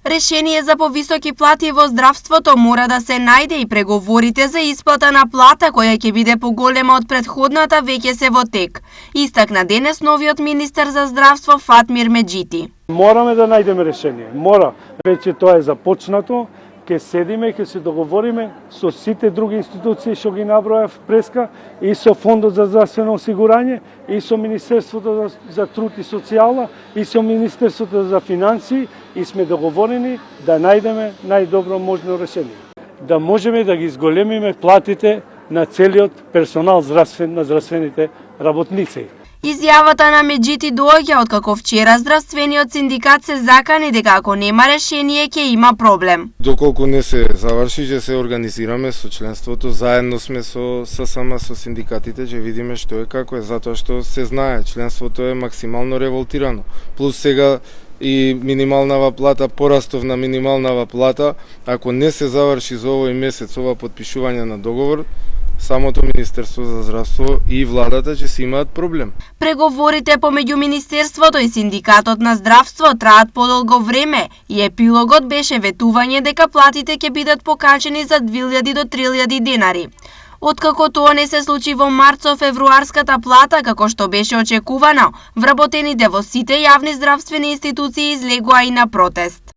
Решение за повисоки плати во здравството мора да се најде и преговорите за исплата на плата која ќе биде поголема од претходната веќе се во тек. Истакна денес новиот министер за здравство Фатмир Меджити. Мораме да најдеме решение. Мора. Веќе тоа е започнато. Ке седиме, ке се договориме со сите други институции што ги набројав преска, и со Фондот за здравствено осигурање, и со Министерството за труд и социјала, и со Министерството за финансии, и сме договорени да најдеме најдобро можно решение. Да можеме да ги изголемиме платите на целиот персонал на здравствените работници. Изјавата на Меджити доаѓа откако вчера здравствениот синдикат се закани дека ако нема решение ќе има проблем. Доколку не се заврши, ќе се организираме со членството, заедно сме со ССМ, со синдикатите, ќе видиме што е како е, затоа што се знае, членството е максимално револтирано. Плюс сега и минималнава плата, порастов на минималнава плата, ако не се заврши за овој месец ова подпишување на договор, самото Министерство за здравство и владата ќе си имаат проблем. Преговорите помеѓу Министерството и Синдикатот на здравство траат подолго време и епилогот беше ветување дека платите ќе бидат покачени за 2000 до 3000 денари. Откако тоа не се случи во марцо-февруарската плата, како што беше очекувано, вработените во сите јавни здравствени институции излегоа и на протест.